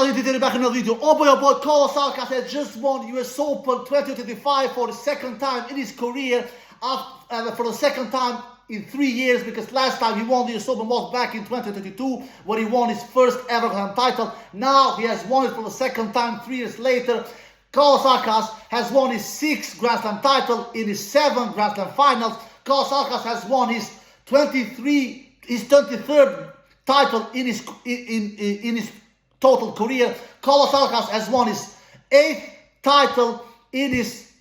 everybody, Titi back in another video. Oh boy, Carlos Alcaraz has just won US Open 2025 for the second time in his career, for the second time in 3 years, because last time he won the US Open was back in 2022 when he won his first ever Grand Slam title. Now he has won it for the second time 3 years later. Carlos Alcaraz has won his 6th Grand Slam title in his 7 Grand Slam finals. Carlos Alcaraz has won his 23rd title in his total career. Carlos Alcaraz has won his 8th title in his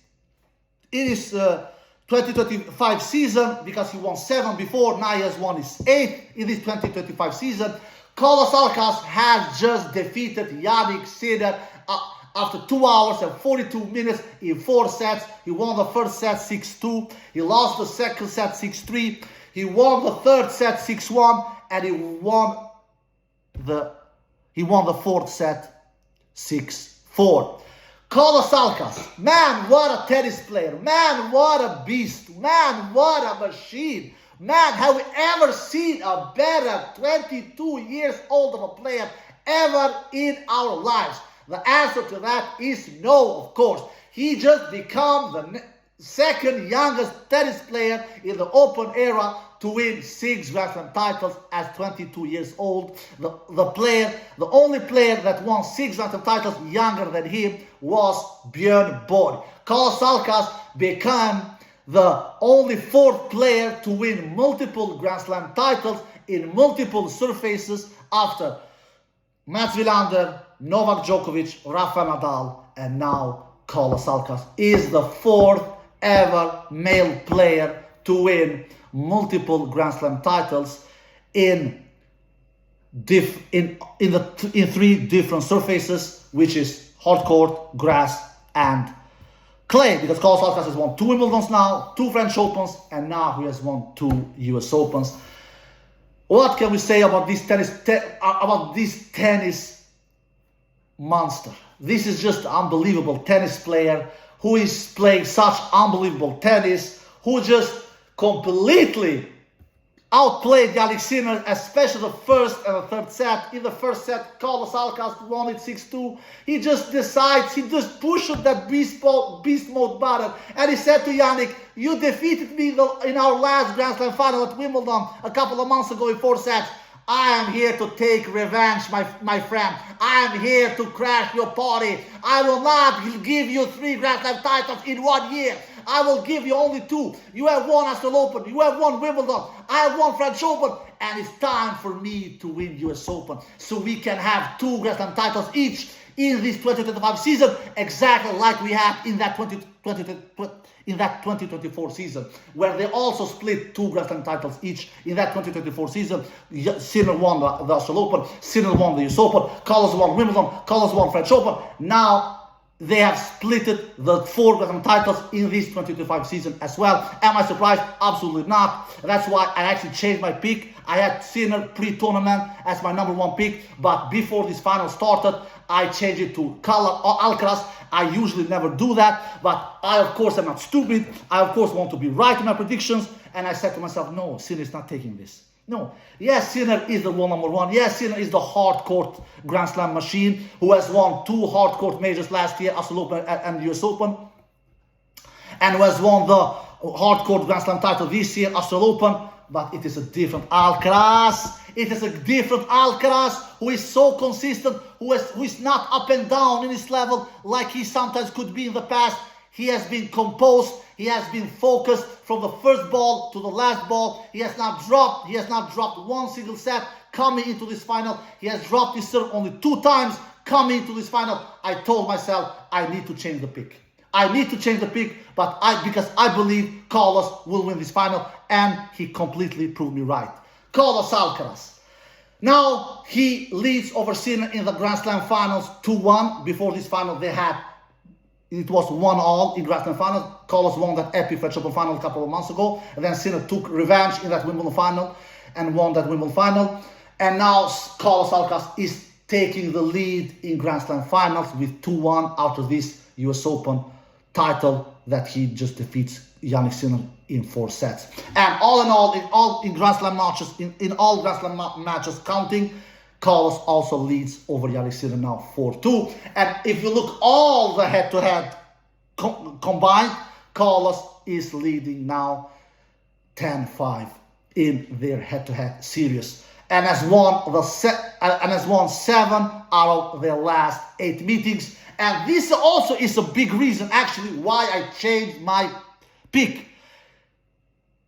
2025 season, because he won 7 before. Now he has won his 8th in this 2025 season. Carlos Alcaraz has just defeated Jannik Sinner after 2 hours and 42 minutes in 4 sets. He won the first set 6-2. He lost the second set 6-3. He won the third set 6-1, and he won the fourth set 6-4. Carlos Alcaraz, man, what a tennis player. Man, what a beast. Man, what a machine. Man, have we ever seen a better 22 years old of a player ever in our lives? The answer to that is no, of course. He just became the second youngest tennis player in the Open era to win 6 Grand Slam titles at 22 years old. The only player that won 6 Grand Slam titles younger than him was Björn Borg. Carlos Alcaraz became the only 4th player to win multiple Grand Slam titles in multiple surfaces after Mats Wilander, Novak Djokovic, Rafael Nadal, and now Carlos Alcaraz is the 4th ever male player to win multiple Grand Slam titles in 3 different surfaces, which is hard court, grass, and clay. Because Carlos Alcaraz has won 2 Wimbledons now, 2 French Opens, and now he has won 2 US Opens. What can we say about this tennis monster? This is just an unbelievable tennis player who is playing such unbelievable tennis, who just completely outplayed Jannik Sinner, especially the first and the third set. In the first set, Carlos Alcaraz won it 6-2. He just pushed that beast mode button, and he said to Jannik, "You defeated me in our last Grand Slam final at Wimbledon a couple of months ago in 4 sets. I am here to take revenge, my friend. I am here to crash your party. I will not give you 3 Grand Slam titles in 1 year. I will give you only 2. You have won Australian Open. You have won Wimbledon. I have won French Open. And it's time for me to win US Open, so we can have 2 Grand Slam titles each in this 2025 season, exactly like we had in that 2024 season, where they also split 2 Grand Slam titles each. In that 2024 season, Sinner won the Australian Open, Sinner won the US Open, Carlos won Wimbledon, Carlos won French Open. Now they have split the 4 Grand Slam titles in this 2025 season as well. Am I surprised? Absolutely not. That's why I actually changed my pick. I had Sinner pre-tournament as my #1 pick, but before this final started, I changed it to Carlos Alcaraz. I usually never do that, but I, of course, am not stupid. I, of course, want to be right in my predictions, and I said to myself, no, Sinner is not taking this. No. Yes, Sinner is the world #1. Yes, Sinner is the hard court Grand Slam machine who has won 2 hard court majors last year, Australian Open and US Open, and who has won the hard court Grand Slam title this year, Australian Open. But it is a different Alcaraz. It is a different Alcaraz who is so consistent, who is not up and down in his level like he sometimes could be in the past. He has been composed. He has been focused from the first ball to the last ball. He has not dropped. He has not dropped 1 single set coming into this final. He has dropped his serve only 2 times coming into this final. I told myself I need to change the pick. I need to change the pick, because I believe Carlos will win this final, and he completely proved me right. Carlos Alcaraz. Now he leads over Sinner in the Grand Slam finals 2-1. Before this final, it was 1-1 in Grand Slam final. Carlos won that epic French Open final a couple of months ago, and then Sinner took revenge in that Wimbledon final and won that Wimbledon final. And now Carlos Alcaraz is taking the lead in Grand Slam finals with 2-1 out of this US Open title that he just defeats Jannik Sinner in 4 sets. And all in all, in Grand Slam matches, in all Grand Slam matches counting, Carlos also leads over Yannick Sinner now 4-2. And if you look all the head-to-head combined, Carlos is leading now 10-5 in their head-to-head series, and has won 7 out of their last 8 meetings. And this also is a big reason, actually, why I changed my pick.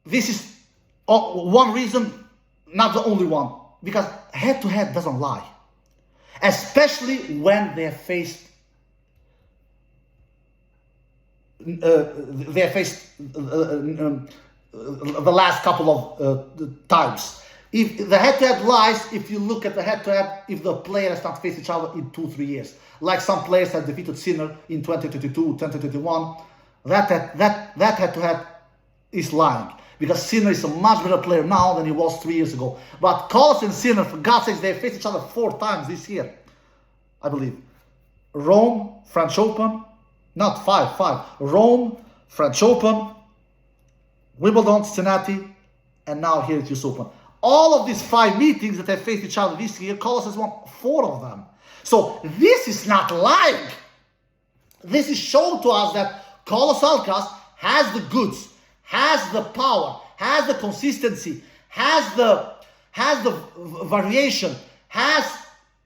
This is one reason, not the only one, because head-to-head doesn't lie, especially when they faced the last couple of times. If the head-to-head lies, if you look at the head-to-head, if the players not faced each other in 2-3 years, like some players have defeated Sinner in 2022, 2021, that head-to-head is lying, because Sinner is a much better player now than he was 3 years ago. But Carlos and Sinner, for God's sakes, they faced each other 4 times this year, I believe. Rome, French Open, not 5. Rome, French Open, Wimbledon, Cincinnati, and now here at US Open. All of these 5 meetings that have faced each other this year, Carlos has won 4 of them. So this is not lying. This is showing to us that Carlos Alcaraz has the goods, has the power, has the consistency, has the variation, has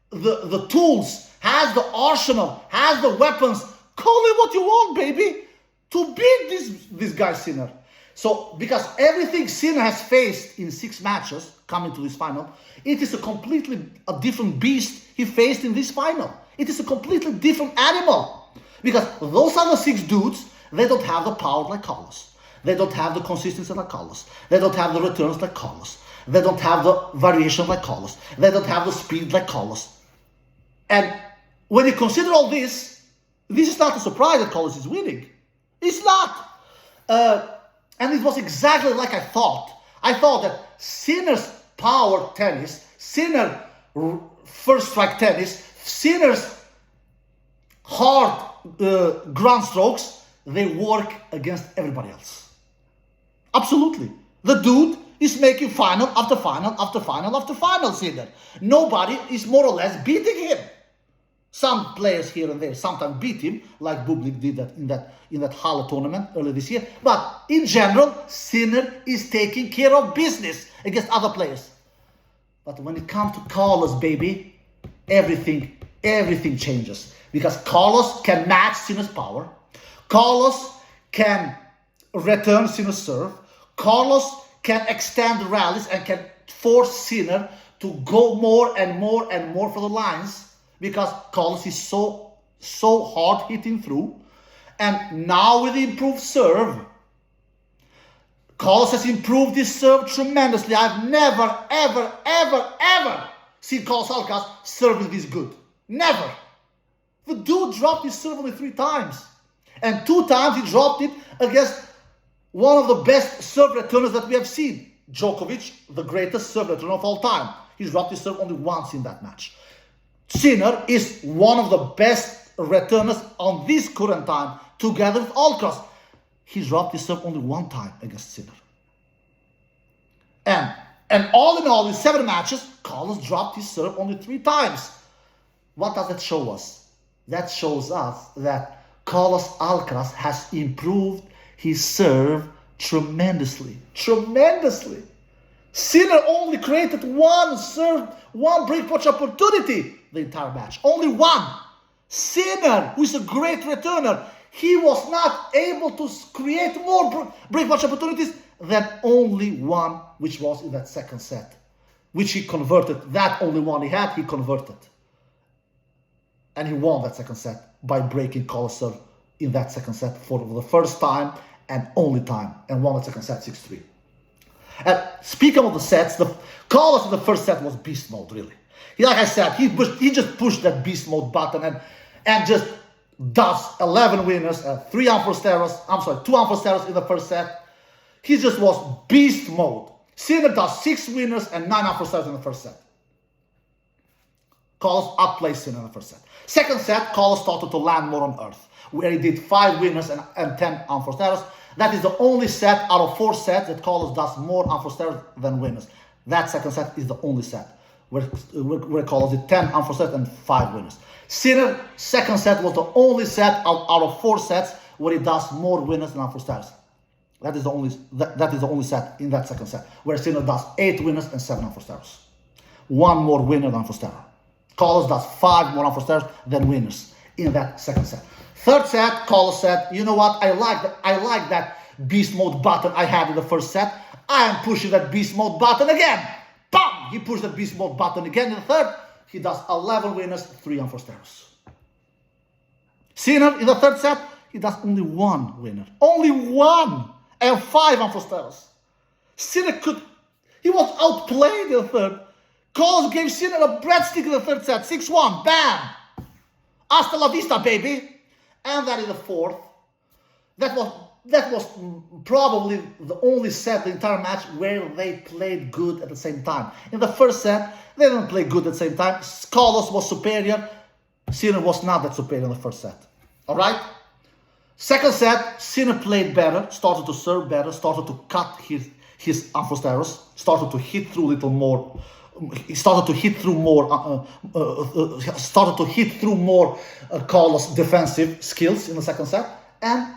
the tools, has the arsenal, has the weapons. Call it what you want, baby, to beat this guy Sinner. So, because everything Sinner has faced in 6 matches coming to this final, it is a different beast he faced in this final. It is a completely different animal. Because those other 6 dudes, they don't have the power like Carlos. They don't have the consistency like Carlos. They don't have the returns like Carlos. They don't have the variation like Carlos. They don't have the speed like Carlos. And when you consider all this is not a surprise that Carlos is winning. It's not. And it was exactly like I thought. I thought that Sinner's power tennis, Sinner first strike tennis, Sinner's hard ground strokes, they work against everybody else. Absolutely. The dude is making final after final after final after final, Sinner. Nobody is more or less beating him. Some players here and there sometimes beat him, like Bublik did that in that Halle tournament earlier this year. But in general, Sinner is taking care of business against other players. But when it comes to Carlos, baby, everything changes. Because Carlos can match Sinner's power. Carlos can return Sinner's serve. Carlos can extend the rallies and can force Sinner to go more and more and more for the lines. Because Carlos is so hard hitting through. And now with the improved serve, Carlos has improved his serve tremendously. I've never, ever seen Carlos Alcaraz serving this good. Never. The dude dropped his serve only 3 times. And 2 times he dropped it against one of the best serve returners that we have seen. Djokovic, the greatest serve returner of all time. He dropped his serve only once in that match. Sinner is one of the best returners on this current time, together with Alcaraz. He dropped his serve only 1 time against Sinner. And all in all, in 7 matches, Carlos dropped his serve only 3 times. What does that show us? That shows us that Carlos Alcaraz has improved his serve tremendously. Tremendously. Sinner only created 1 serve, 1 break watch opportunity the entire match. Only 1. Sinner, who is a great returner, he was not able to create more break watch opportunities than only 1, which was in that second set, which he converted. That only 1 he had, he converted. And he won that second set by breaking Carlos' serve in that second set for the first time and only time, and won the second set 6-3. And speaking of the sets, Carlos in the first set was beast mode, really. Like I said, he just pushed that beast mode button and just does 11 winners, 2 unforced errors in the first set. He just was beast mode. Sinner does 6 winners and 9 unforced errors in the first set. Carlos outplays Sinner in the first set. Second set, Carlos started to land more on earth, where he did 5 winners and 10 unforced errors. That is the only set out of 4 sets that Carlos does more unforced errors than winners. That second set is the only set where Carlos did 10 unforced sets and 5 winners. Sinner, second set was the only set out of 4 sets where he does more winners than unforced errors. That is the only set in that second set where Sinner does 8 winners and 7 unforced errors. 1 more winner than unforced error. Carlos does 5 more unforced errors than winners in that second set. Third set, Carlos said, you know what, I like that beast mode button I had in the first set. I am pushing that beast mode button again. Bam! He pushed that beast mode button again in the third. He does 11 winners, 3 unforced errors. Sinner in the third set, he does only 1 winner. Only 1! And 5 unforced errors. Sinner he was outplayed in the third. Carlos gave Sinner a breadstick in the third set. 6-1. Bam! Hasta la vista, baby. And then in the fourth, that was probably the only set, the entire match, where they played good at the same time. In the first set, they didn't play good at the same time. Carlos was superior. Sinner was not that superior in the first set. All right? Second set, Sinner played better, started to serve better, started to cut his unforced errors, started to hit through a little more. He started to hit through more. Carlos' defensive skills in the second set, and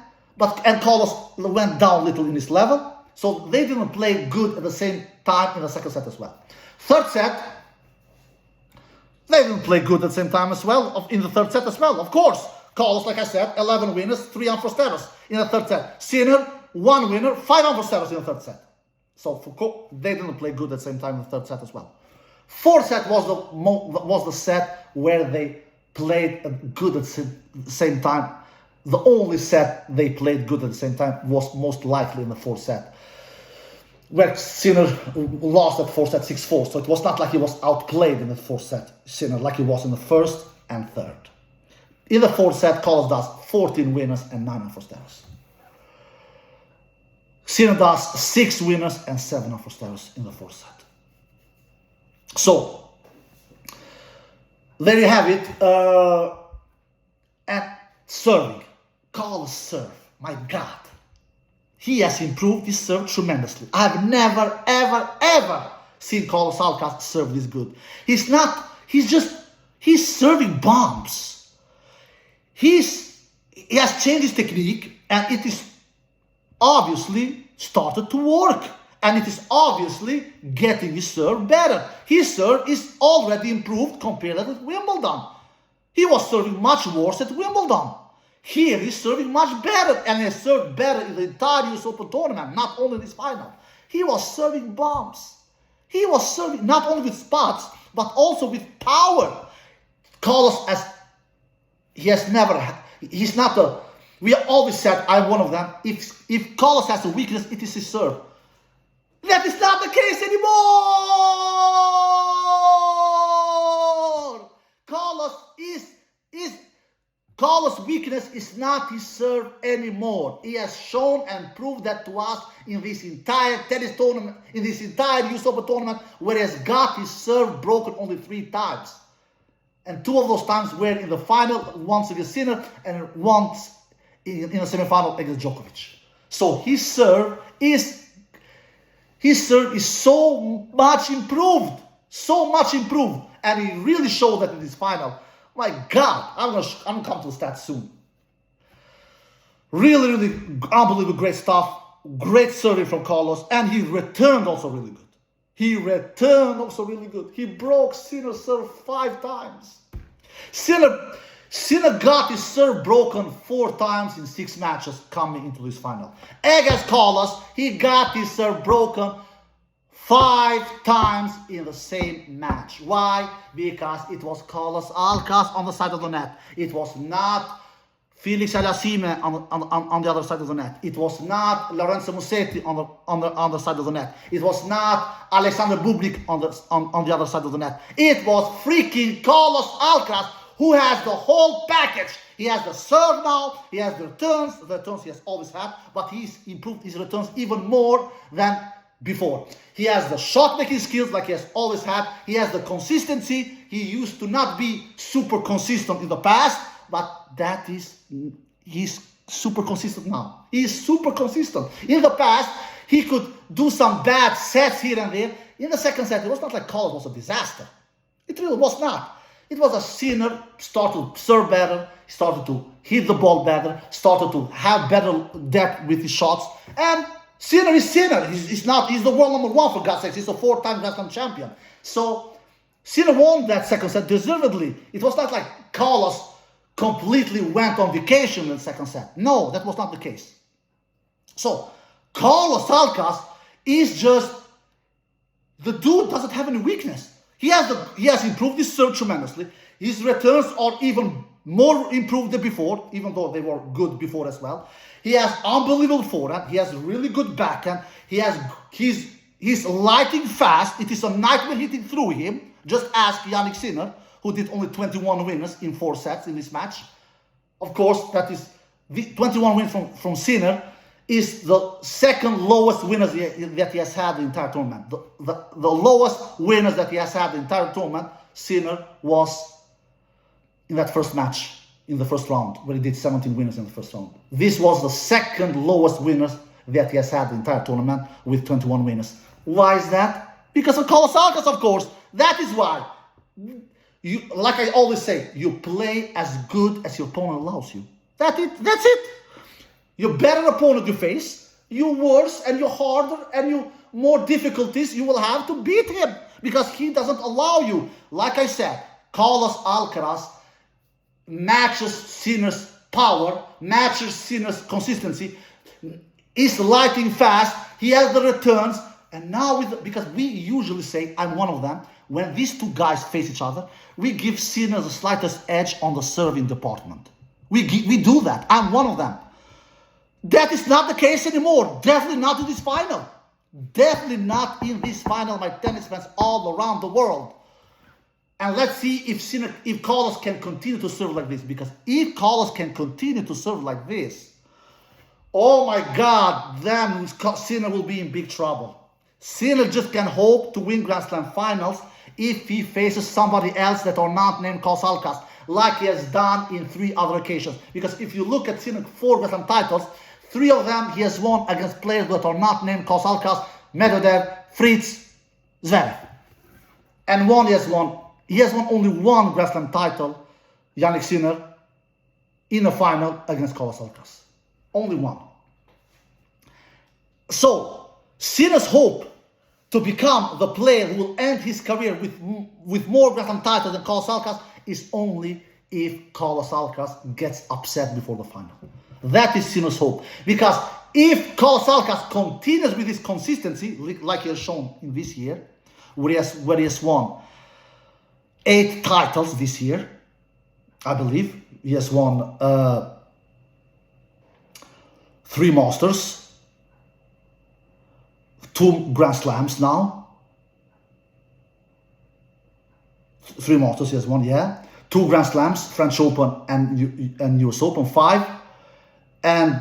Carlos went down a little in his level, so they didn't play good at the same time in the second set as well. Third set, they didn't play good at the same time as well in the third set as well. Of course, Carlos, like I said, 11 winners, 3 unforced errors in the third set. Sinner, 1 winner, 5 unforced errors in the third set. So they didn't play good at the same time in the third set as well. Fourth set was the set where they played good at the same time. The only set they played good at the same time was most likely in the fourth set, where Sinner lost that fourth set 6-4. So it was not like he was outplayed in the fourth set, Sinner, like he was in the first and third. In the fourth set, Carlos does 14 winners and 9 unforced errors. Sinner does 6 winners and 7 unforced errors in the fourth set. So, there you have it. And serving. Carlos' serve. My God. He has improved his serve tremendously. I have never, ever, ever seen Carlos Alcaraz serve this good. He's serving bombs. He has changed his technique, and it is obviously started to work. And it is obviously getting his serve better. His serve is already improved compared with Wimbledon. He was serving much worse at Wimbledon. Here he's serving much better, and he served better in the entire US Open tournament, not only in this final. He was serving bombs. He was serving not only with spots, but also with power. Carlos he's not a, we always said, I'm one of them. If Carlos has a weakness, it is his serve. That is not the case anymore! Carlos' weakness is not his serve anymore. He has shown and proved that to us in this entire tennis tournament, in this entire US Open tournament, where he has got his serve broken only 3 times. And 2 of those times were in the final, once against Sinner, and once in the semifinal against Djokovic. So his serve is so much improved, and he really showed that in this final. My God, I'm gonna come to the stats soon. Really, really unbelievable, great stuff. Great serving from Carlos, and he returned also really good. He broke Sinner's serve 5 times. Sinner got his serve broken 4 times in 6 matches coming into this final. Against Carlos, he got his serve broken 5 times in the same match. Why? Because it was Carlos Alcaraz on the side of the net. It was not Felix Aliassime on the other side of the net. It was not Lorenzo Musetti on the side of the net. It was not Alexander Bublik on the other side of the net. It was freaking Carlos Alcaraz, who has the whole package. He has the serve now, he has the returns he has always had, but he's improved his returns even more than before. He has the shot-making skills like he has always had. He has the consistency. He used to not be super consistent in the past, but he's super consistent now. He is super consistent. In the past, he could do some bad sets here and there. In the second set, it was not like Carlos was a disaster. It really was not. It was a Sinner started to serve better, started to hit the ball better, started to have better depth with his shots. And Sinner is Sinner. He's the world number one, for God's sakes. He's a 4-time Grand Slam champion. So Sinner won that second set deservedly. It was not like Carlos completely went on vacation in the second set. No, that was not the case. So Carlos Alcaraz is just, the dude doesn't have any weakness. He has improved his serve tremendously. His returns are even more improved than before, even though they were good before as well. He has unbelievable forehand. He has really good backhand. He's lighting fast. It is a nightmare hitting through him. Just ask Jannik Sinner, who did only 21 winners in 4 sets in this match. Of course, that is the 21 wins from Sinner is the second lowest winners that he has had the entire tournament. The lowest winners that he has had the entire tournament, Sinner, was in that first match, in the first round, where he did 17 winners in the first round. This was the second lowest winners that he has had the entire tournament, with 21 winners. Why is that? Because of Carlos Alcaraz, of course. That is why. Like I always say, you play as good as your opponent allows you. That's it. You better opponent you face, you worse and you harder and you more difficulties you will have to beat him, because he doesn't allow you. Like I said, Carlos Alcaraz matches Sinner's power, matches Sinner's consistency, is lighting fast, he has the returns. And now, because we usually say, I'm one of them, when these two guys face each other, we give Sinner the slightest edge on the serving department. We do that. I'm one of them. That is not the case anymore. Definitely not in this final. Definitely not in this final, my tennis fans all around the world. And let's see if Carlos can continue to serve like this. Because if Carlos can continue to serve like this, oh my God, then Sinner will be in big trouble. Sinner just can hope to win Grand Slam finals if he faces somebody else that are not named Carlos Alcaraz, like he has done in 3 other occasions. Because if you look at Sinner's 4 Grand Slam titles, 3 of them he has won against players that are not named Carlos Alcaraz: Medvedev, Fritz, Zverev. And he has won only 1 Grand Slam title, Jannik Sinner, in a final against Carlos Alcaraz. Only 1. So Sinner's hope to become the player who will end his career with more Grand Slam titles than Carlos Alcaraz is only if Carlos Alcaraz gets upset before the final. That is Sinner's hope. Because if Carlos Alcaraz continues with his consistency, like he has shown in this year, where he has won 8 titles this year, I believe. He has won 3 Masters, 2 Grand Slams now. 3 Masters he has won, yeah. 2 Grand Slams, French Open and US Open, 5. And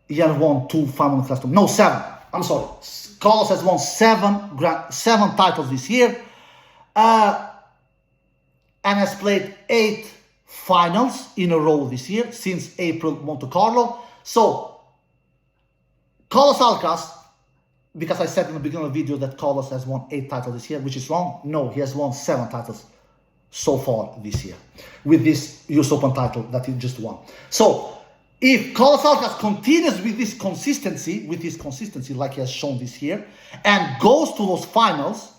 he has won 2 final class. No, 7. I'm sorry. Carlos has won 7 titles this year. And has played 8 finals in a row this year, since April Monte Carlo. So, Carlos Alcaraz, because I said in the beginning of the video that Carlos has won 8 titles this year, which is wrong. No, he has won 7 titles so far this year, with this US Open title that he just won. So, if Carlos Alcaraz continues with his consistency like he has shown this year, and goes to those finals,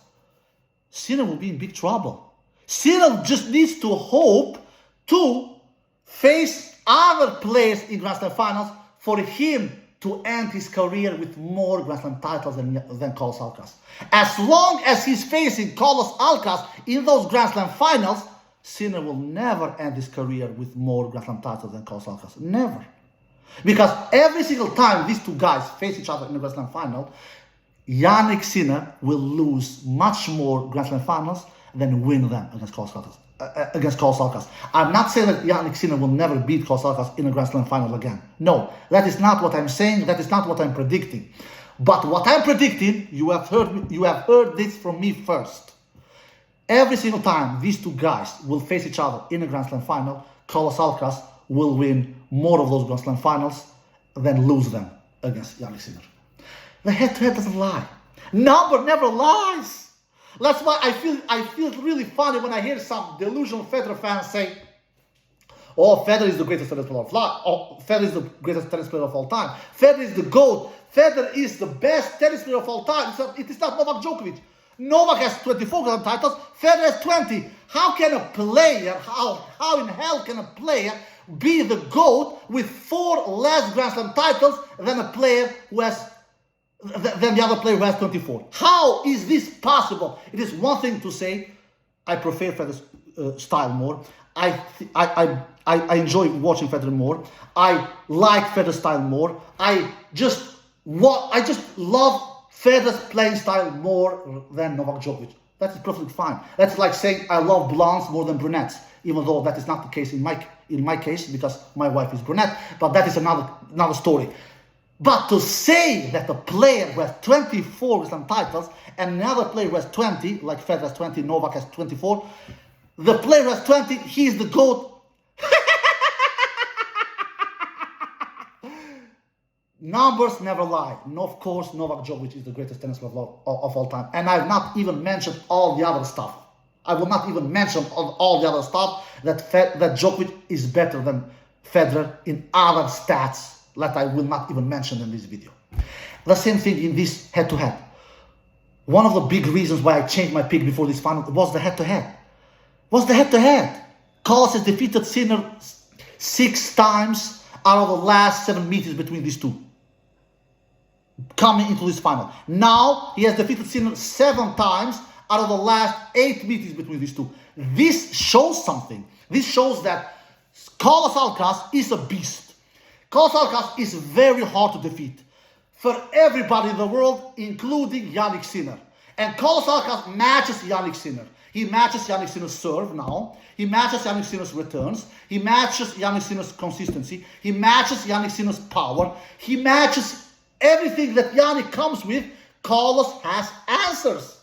Sinner will be in big trouble. Sinner just needs to hope to face other players in Grand Slam finals for him to end his career with more Grand Slam titles than Carlos Alcaraz. As long as he's facing Carlos Alcaraz in those Grand Slam finals, Sinner will never end his career with more Grand Slam titles than Carlos Alcaraz. Never. Because every single time these two guys face each other in the Grand Slam final, Jannik Sinner will lose much more Grand Slam finals than win them against Carlos Alcaraz. I'm not saying that Jannik Sinner will never beat Carlos Alcaraz in a Grand Slam final again. No, that is not what I'm saying. That is not what I'm predicting. But what I'm predicting, you have heard this from me first. Every single time these two guys will face each other in a Grand Slam final, Carlos Alcaraz will win more of those Grand Slam finals than lose them against Jannik Sinner. The head-to-head doesn't lie. Number never lies. That's why I feel really funny when I hear some delusional Federer fans say, "Oh, Federer is the greatest tennis player of life. Oh, Federer is the greatest tennis player of all time. Federer is the GOAT. Federer is the best tennis player of all time." It is not Novak Djokovic. Novak has 24 Grand Slam titles. Federer has 20. How can a player, how in hell can a player be the GOAT with 4 less Grand Slam titles than a player who has than the other player who has 24? How is this possible? It is one thing to say, I prefer Federer's style more. I enjoy watching Federer more. I like Federer's style more. I just love Federer's playing style more than Novak Djokovic. That is perfectly fine. That's like saying I love blondes more than brunettes, even though that is not the case in my case, because my wife is brunette. But that is another story. But to say that a player who has 24 Grand Slam titles and another player who has 20, like Federer has 20, Novak has 24, the player who has 20, he is the GOAT. Numbers never lie. No, of course, Novak Djokovic is the greatest tennis player of all time. And I've not even mentioned all the other stuff. I will not even mention all the other stuff that Djokovic is better than Federer in other stats that I will not even mention in this video. The same thing in this head-to-head. One of the big reasons why I changed my pick before this final was the head-to-head. Carlos has defeated Sinner 6 times out of the last 7 meetings between these two, coming into this final. Now he has defeated Sinner 7 times out of the last 8 meetings between these two. This shows something. This shows that Carlos Alcaraz is a beast. Carlos Alcaraz is very hard to defeat for everybody in the world, including Jannik Sinner. And Carlos Alcaraz matches Jannik Sinner. He matches Jannik Sinner's serve now. He matches Jannik Sinner's returns. He matches Jannik Sinner's consistency. He matches Jannik Sinner's power. He matches everything that Jannik comes with. Carlos has answers.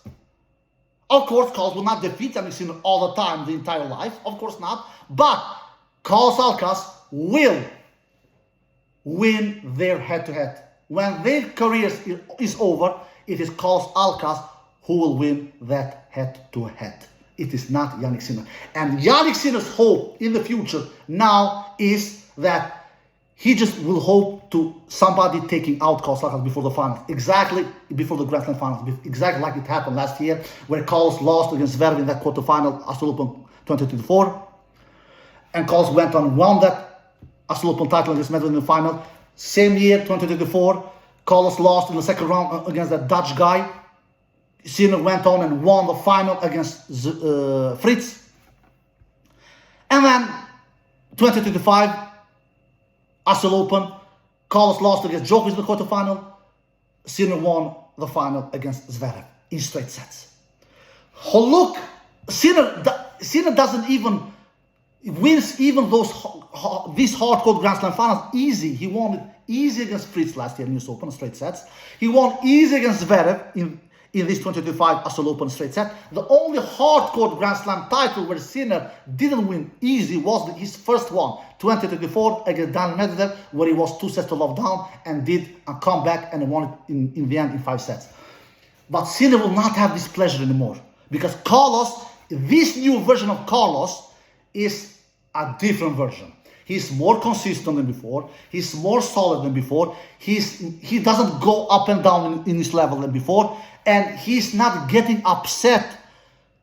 Of course, Carlos will not defeat Jannik Sinner all the time, the entire life. Of course not. But Carlos Alcaraz will win their head-to-head. When their career is over, it is Carlos Alcaraz who will win that head-to-head. It is not Jannik Sinner. And Jannik Sinner's hope in the future now is that he just will hope to somebody taking out Carlos Alcaraz before the finals. Exactly before the Grand Slam finals. Exactly like it happened last year, where Carlos lost against Zverev in that quarterfinal, Australian Open 2024. And Carlos went on and won that Australian Open title against Medvedev in the final. Same year, 2024, Carlos lost in the second round against that Dutch guy. Sinner went on and won the final against Fritz. And then 2025, Australian Open, Carlos lost against Djokovic in the quarterfinal. Sinner won the final against Zverev in straight sets. Oh, look, Sinner doesn't even wins even these hardcore Grand Slam finals easy. He won it easy against Fritz last year in US Open straight sets. He won easy against Zverev in this 2025 Australian Open straight set. The only hardcore Grand Slam title where Sinner didn't win easy was his first one, 2024 against Daniil Medvedev, where he was 2 sets to love down and did a comeback and won it in the end in 5 sets. But Sinner will not have this pleasure anymore, because Carlos, this new version of Carlos, is a different version. He's more consistent than before. He's more solid than before. He doesn't go up and down in his level than before. And he's not getting upset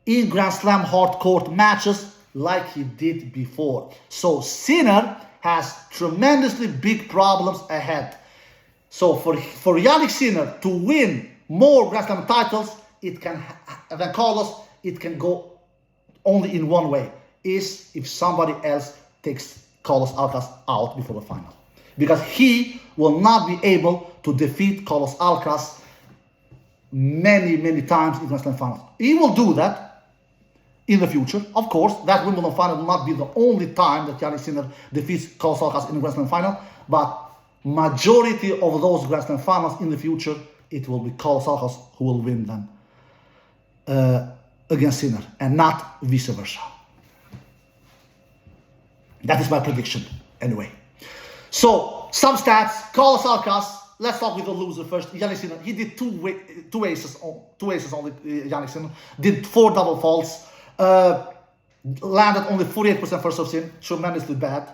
in Grand Slam hard court matches like he did before. So Sinner has tremendously big problems ahead. So for Jannik Sinner to win more Grand Slam titles, than Carlos, it can go only in one way. Is if somebody else takes Carlos Alcaraz out before the final. Because he will not be able to defeat Carlos Alcaraz many, many times in Grand Slam finals. He will do that in the future. Of course, that Wimbledon final will not be the only time that Jannik Sinner defeats Carlos Alcaraz in the Grand Slam final, but majority of those Grand Slam finals in the future, it will be Carlos Alcaraz who will win them against Sinner, and not vice versa. That is my prediction, anyway. So, some stats. Carlos Alcaraz let's start with the loser first. Yannick Sinner, he did two aces only. Yannick Sinner did 4 double faults, landed only 48% first serve sin, tremendously bad.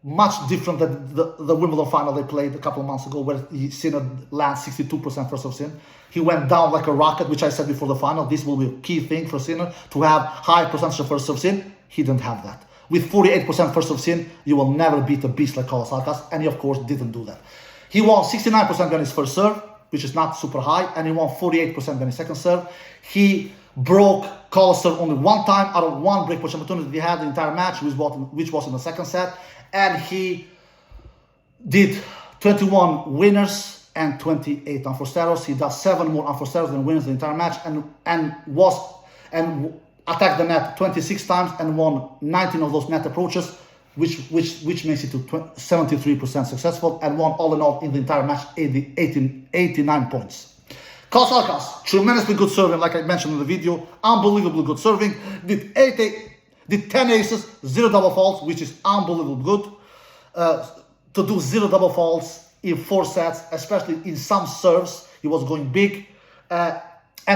Much different than the Wimbledon final they played a couple of months ago, where Sinner lands 62% first serve sin. He went down like a rocket, which I said before the final. This will be a key thing for Sinner, to have high percentage of first serve sin. He didn't have that. With 48% first serve sin, you will never beat a beast like Carlos Alcaraz, and he of course didn't do that. He won 69% on his first serve, which is not super high, and he won 48% on his second serve. He broke Carlos' serve only one time out of one break point opportunity he had the entire match, which was in the second set. And he did 21 winners and 28 unforced errors. He does 7 more unforced errors than winners the entire match, and attacked the net 26 times and won 19 of those net approaches, which makes it to 73% successful, and won all in all in the entire match 89 points. Carlos Alcaraz, tremendously good serving, like I mentioned in the video, unbelievably good serving. Did 10 aces, 0 double faults, which is unbelievably good. To do 0 double faults in 4 sets, especially in some serves, he was going big. And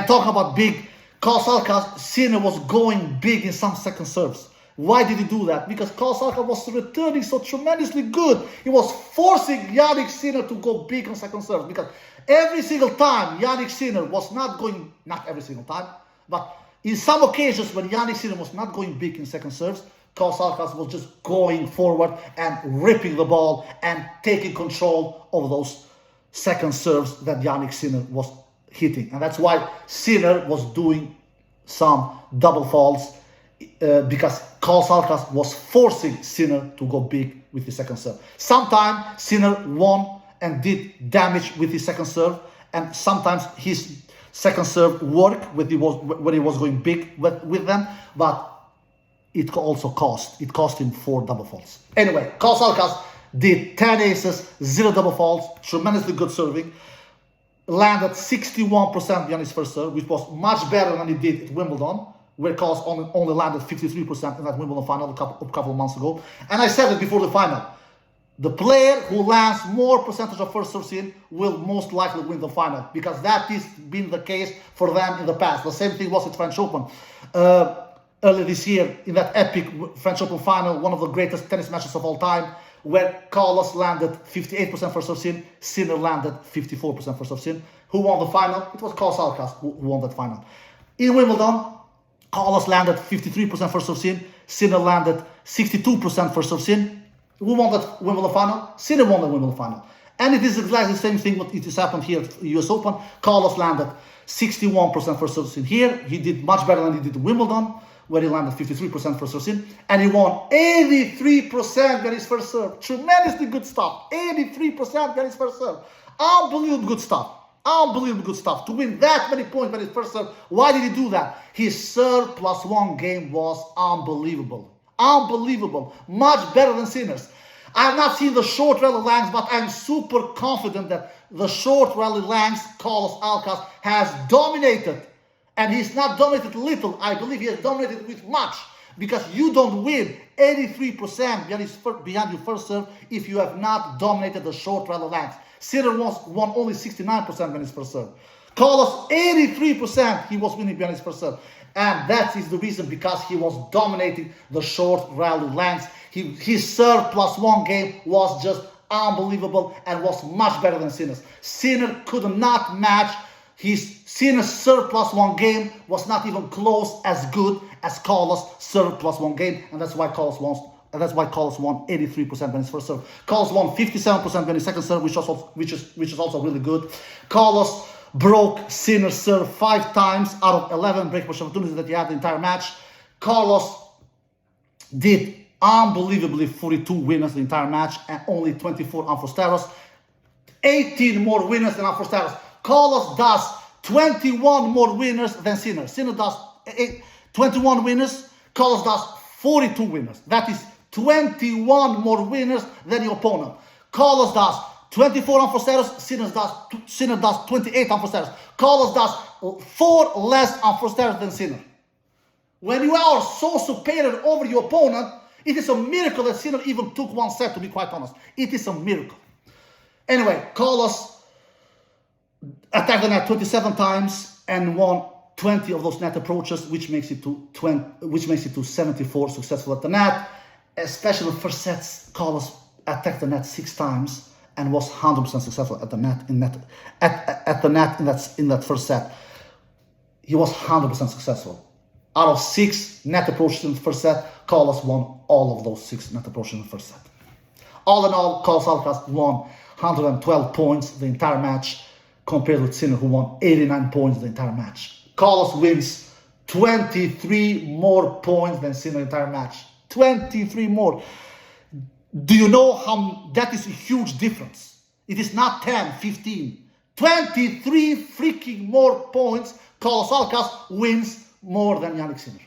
talking about big, Carlos Alcaraz, Sinner was going big in some second serves. Why did he do that? Because Carlos Alcaraz was returning so tremendously good. He was forcing Yannick Sinner to go big on second serves. Because every single time Yannick Sinner was not going, not every single time, but in some occasions when Yannick Sinner was not going big in second serves, Carlos Alcaraz was just going forward and ripping the ball and taking control of those second serves that Yannick Sinner was hitting. And that's why Sinner was doing some double faults, because Carlos Alcaraz was forcing Sinner to go big with his second serve. Sometimes Sinner won and did damage with his second serve, and sometimes his second serve worked when he was going big with them, but it also cost him 4 double faults. Anyway, Carlos Alcaraz did 10 aces, 0 double faults, tremendously good serving, landed 61% behind his first serve, which was much better than he did at Wimbledon, where Carlos only landed 53% in that Wimbledon final a couple of months ago. And I said it before the final, the player who lands more percentage of first serve sin will most likely win the final, because that has been the case for them in the past. The same thing was at French Open. Earlier this year, in that epic French Open final, one of the greatest tennis matches of all time, where Carlos landed 58% first serve sin, Sinner landed 54% first serve sin. Who won the final? It was Carlos Alcaraz who won that final. In Wimbledon, Carlos landed 53% first serve sin, Sinner landed 62% first serve sin. Who won that Wimbledon final? Sinner won the Wimbledon final. And it is exactly the same thing what it has happened here at US Open. Carlos landed 61% first serve sin here. He did much better than he did at Wimbledon, where he landed 53% first serve sin, and he won 83% with his first serve. Tremendously good stuff. 83% with his first serve. Unbelievable good stuff. Unbelievable good stuff. To win that many points with his first serve. Why did he do that? His serve plus 1 game was unbelievable. Unbelievable. Much better than Sinner's. I have not seen the short rally lengths, but I'm super confident that the short rally lengths Carlos Alcaraz has dominated. And he's not dominated little. I believe he has dominated with much. Because you don't win 83% behind your first serve if you have not dominated the short rally lengths. Sinner won only 69% behind his first serve. Carlos, 83% he was winning behind his first serve. And that is the reason, because he was dominating the short rally lengths. His serve plus 1 game was just unbelievable and was much better than Sinner's. Sinner could not match. His Sinner's serve plus 1 game was not even close as good as Carlos' serve plus 1 game, and that's why Carlos won 83% when his first serve. Carlos won 57% when his second serve, which is also really good. Carlos broke Sinner's serve 5 times out of 11 break point opportunities that he had the entire match. Carlos did unbelievably 42 winners the entire match and only 24 unforced errors. 18 more winners than unforced errors. Carlos does 21 more winners than Sinner. Sinner does 21 winners. Carlos does 42 winners. That is 21 more winners than your opponent. Carlos does 24 unforced errors. Sinner does 28 unforced errors. Carlos does 4 less unforced errors than Sinner. When you are so superior over your opponent, it is a miracle that Sinner even took 1 set, to be quite honest. It is a miracle. Anyway, Carlos attacked the net 27 times and won 20 of those net approaches, which makes it to 74 successful at the net. Especially the first sets, Carlos attacked the net 6 times and was 100% successful at the net in that first set. He was 100% successful. Out of 6 net approaches in the first set, Carlos won all of those 6 net approaches in the first set. All in all, Carlos Alcaraz won 112 points the entire match, compared with Sinner, who won 89 points the entire match. Carlos wins 23 more points than Sinner the entire match. 23 more. Do you know how that is a huge difference? It is not 10, 15. 23 freaking more points. Carlos Alcaraz wins more than Jannik Sinner.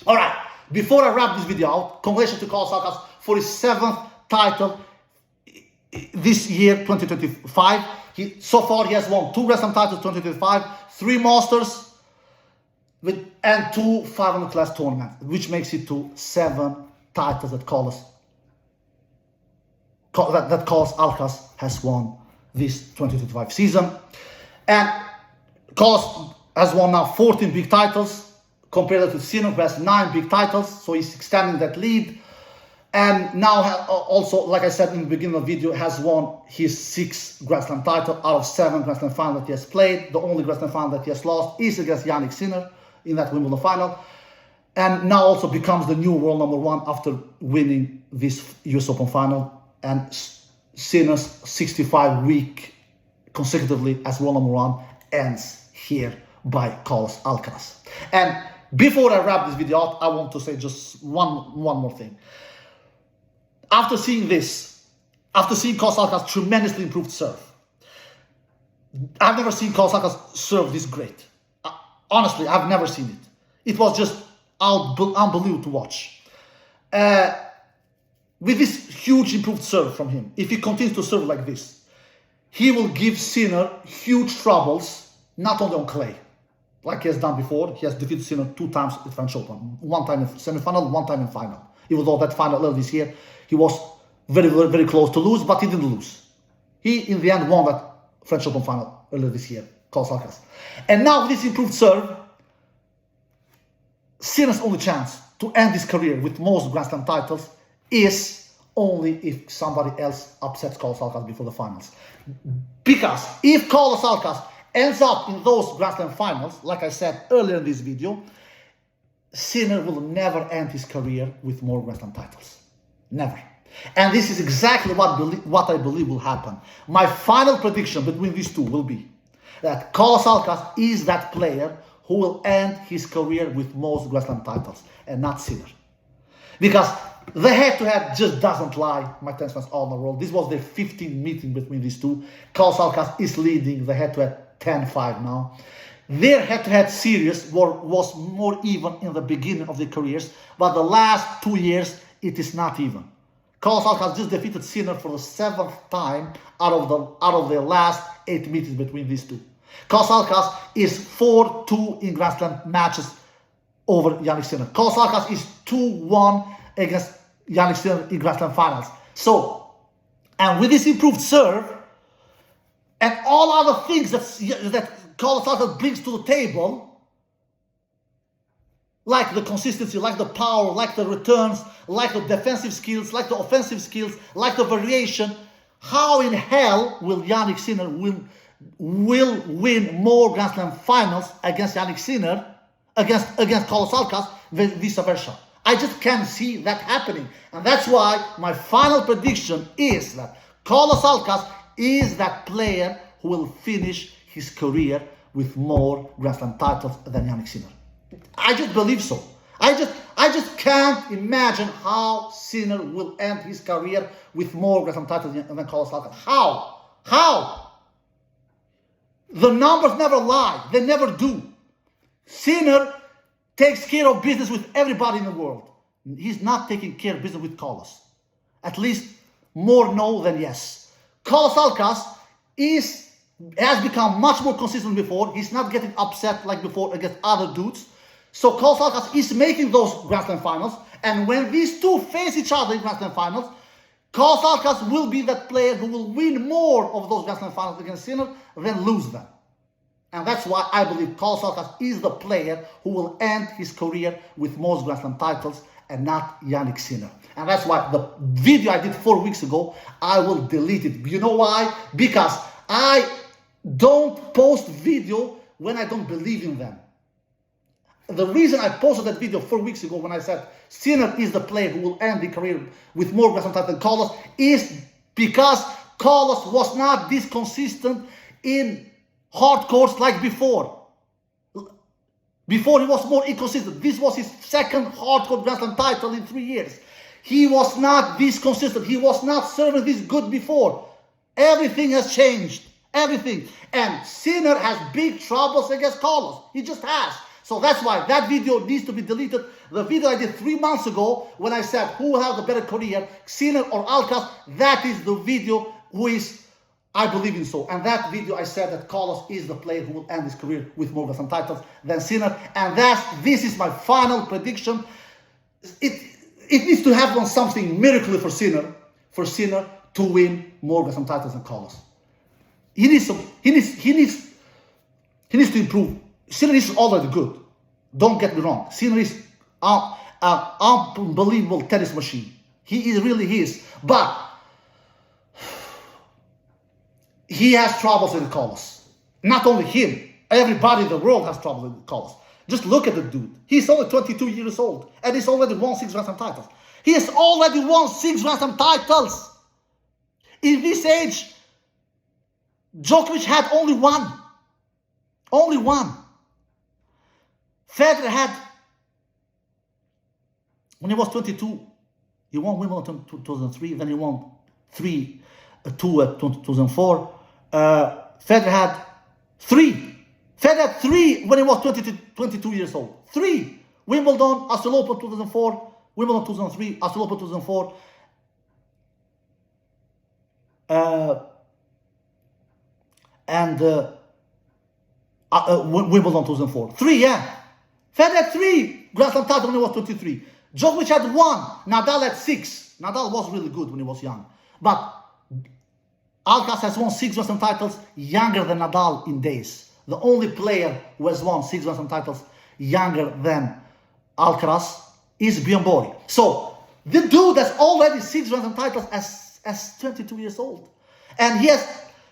All right, before I wrap this video out, congratulations to Carlos Alcaraz for his 7th title this year, 2025. So far, he has won 2 Grand Slam titles, 2025, 3 Masters, and 2 500 class tournaments, which makes it to 7 titles that Carlos Alcaraz has won this 2025 season. And Carlos has won now 14 big titles, compared to Sinner, who has 9 big titles, so he's extending that lead. And now also, like I said in the beginning of the video, has won his 6th Grand Slam title out of 7 Grand Slam finals that he has played. The only Grand Slam final that he has lost is against Jannik Sinner in that Wimbledon final. And now also becomes the new world number 1 after winning this US Open final. And Sinner's 65-week consecutively as world number 1 ends here by Carlos Alcaraz. And before I wrap this video out, I want to say just one more thing. After seeing this, after seeing Carlos Alcaraz tremendously improved serve, I've never seen Carlos Alcaraz serve this great. Honestly, I've never seen it. It was just unbelievable to watch. With this huge improved serve from him, if he continues to serve like this, he will give Sinner huge troubles, not only on clay, like he has done before. He has defeated Sinner 2 times at French Open, 1 time in semi-final, 1 time in final. Even though that final earlier this year, he was very, very, very close to lose, but he didn't lose. He, in the end, won that French Open final earlier this year, Carlos Alcaraz. And now with this improved serve, Sinner's only chance to end his career with most Grand Slam titles is only if somebody else upsets Carlos Alcaraz before the finals. Because if Carlos Alcaraz ends up in those Grand Slam finals, like I said earlier in this video, Sinner will never end his career with more Grand Slam titles. Never. And this is exactly what I believe will happen. My final prediction between these two will be that Carlos Alcaraz is that player who will end his career with most Grand Slam titles, and not Sinner. Because the head-to-head just doesn't lie, my tennis fans all in the world. This was the 15th meeting between these two. Carlos Alcaraz is leading the head-to-head 10-5 now. Their head-to-head series was more even in the beginning of their careers, but the last 2 years, it is not even. Carlos Alcaraz just defeated Sinner for the 7th time out of the last 8 meetings between these two. Carlos Alcaraz is 4-2 in Grand Slam matches over Jannik Sinner. Carlos Alcaraz is 2-1 against Jannik Sinner in Grand Slam finals. So, and with this improved serve and all other things that Carlos Alcaraz brings to the table, like the consistency, like the power, like the returns, like the defensive skills, like the offensive skills, like the variation, how in hell will Jannik Sinner will win more Grand Slam finals against Jannik Sinner, against Carlos Alcaraz, vice versa? I just can't see that happening. And that's why my final prediction is that Carlos Alcaraz is that player who will finish his career with more Grand Slam titles than Jannik Sinner. I just believe so. I just can't imagine how Sinner will end his career with more Grand Slam titles than Carlos Alcaraz. How? The numbers never lie. They never do. Sinner takes care of business with everybody in the world. He's not taking care of business with Carlos. At least more no than yes. Carlos Alcaraz has become much more consistent than before. He's not getting upset like before against other dudes. So Carlos Alcaraz is making those Grand Slam finals. And when these two face each other in Grand Slam finals, Carlos Alcaraz will be that player who will win more of those Grand Slam finals against Sinner than lose them. And that's why I believe Carlos Alcaraz is the player who will end his career with most Grand Slam titles and not Jannik Sinner. And that's why the video I did 4 weeks ago, I will delete it. You know why? Because I don't post video when I don't believe in them. The reason I posted that video 4 weeks ago when I said Sinner is the player who will end the career with more Grand Slam titles than Carlos is because Carlos was not this consistent in hard courts like before. Before he was more inconsistent. This was his second hard court Grand Slam title in 3 years. He was not this consistent. He was not serving this good before. Everything has changed. Everything. And Sinner has big troubles against Carlos. He just has. So that's why that video needs to be deleted. The video I did 3 months ago when I said who will have the better career, Sinner or Alcaraz, that is the video who is, I believe in so. And that video I said that Carlos is the player who will end his career with more Grand Slam titles than Sinner. And this is my final prediction. It needs to happen something miraculously for Sinner to win more Grand Slam titles than Carlos. He needs to improve. Sinner is already good. Don't get me wrong. Sinner is an unbelievable tennis machine. He really is. But he has troubles with Carlos. Not only him. Everybody in the world has troubles with Carlos. Just look at the dude. He's only 22 years old. And he's already won 6 Grand Slam titles. He has already won 6 Grand Slam titles. In this age, Djokovic had only one. Only one. Federer had, when he was 22, he won Wimbledon in 2003, then he won 2 at 2004. Federer had 3. Federer had 3 when he was 22 years old. 3. Wimbledon, Australian Open 2004, Wimbledon 2003, Australian Open 2004. Wimbledon 2004. 3, yeah. Federer had 3 Grand Slam titles when he was 23. Djokovic had 1. Nadal had 6. Nadal was really good when he was young. But Alcaraz has won 6 Grand Slam titles younger than Nadal in days. The only player who has won 6 Grand Slam titles younger than Alcaraz is Bjorn Borg. So the dude has already 6 Grand Slam titles as 22 years old. And he has,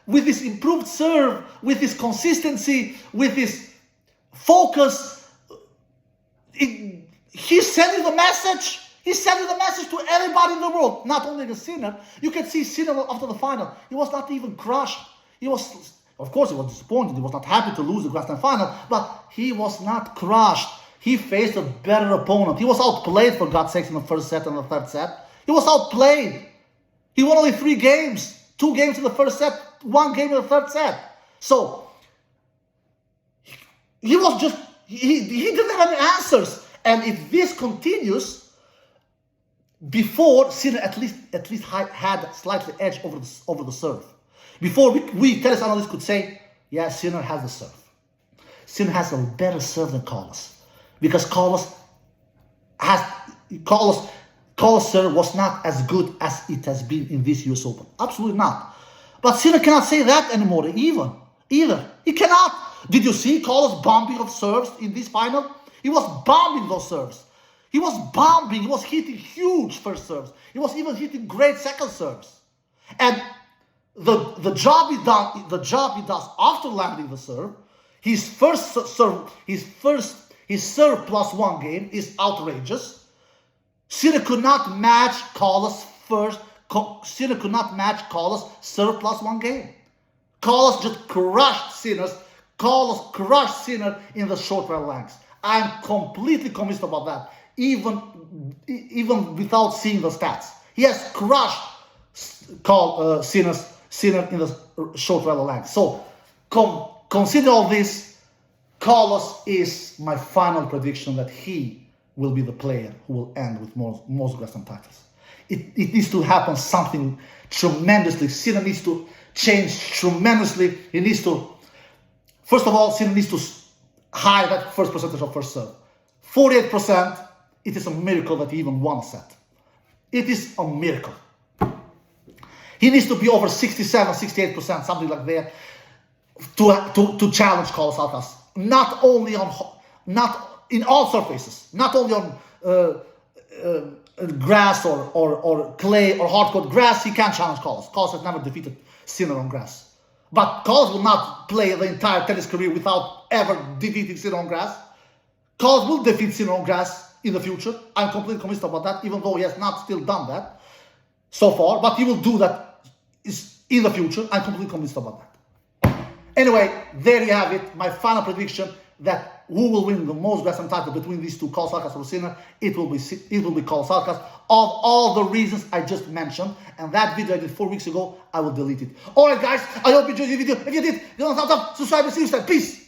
with his improved serve, with his consistency, with his focus, he's sending the message. He's sending the message to everybody in the world, not only the Sinner. You can see Sinner after the final. He was not even crushed. He was, of course, he was disappointed. He was not happy to lose the Grand Slam final, but he was not crushed. He faced a better opponent. He was outplayed, for God's sakes, in the first set and the third set. He was outplayed. He won only 3 games. 2 games in the first set, 1 game in the third set. So, he was just, he didn't have any answers. And if this continues, before Sinner at least had slightly edge over the serve. Before we tennis analysts could say, yeah, Sinner has the serve. Sinner has a better serve than Carlos. Because Carlos' serve was not as good as it has been in this US Open. Absolutely not. But Sinner cannot say that anymore either. He cannot. Did you see Carlos bombing of serves in this final? He was bombing those serves. He was bombing. He was hitting huge first serves. He was even hitting great second serves. And the job he does after landing the serve, his serve plus 1 game is outrageous. Sinner could not match Carlos' Sinner could not match Carlos' serve plus 1 game. Carlos just crushed Sinner. Carlos crushed Sinner in the short rail lengths. I'm completely convinced about that, even without seeing the stats. He has crushed Sinner in the short rail lengths. So, consider all this. Carlos is my final prediction that he will be the player who will end with most Grand Slam titles. It needs to happen something tremendously. Sinner needs to change tremendously. He needs to, first of all, Sinner needs to high that first percentage of first serve. 48%, it is a miracle that he even won a set. It is a miracle. He needs to be over 67, 68%, something like that, to challenge Carlos Alcaraz. Not only on, not in all surfaces, not only on grass or clay or hardcourt. Grass, he can't challenge Carlos. Carlos has never defeated Sinner on grass. But Carlos will not play the entire tennis career without ever defeating Sinner on grass. Carlos will defeat Sinner on grass in the future. I'm completely convinced about that, even though he has not still done that so far. But he will do that in the future. I'm completely convinced about that. Anyway, there you have it. My final prediction that who will win the most Grand Slam title between these two, Carlos Alcaraz or Sinner, it will be Carlos Alcaraz, of all the reasons I just mentioned. And that video I did 4 weeks ago, I will delete it. Alright guys, I hope you enjoyed the video. If you did, give a thumbs up, subscribe, and see you next time. Peace!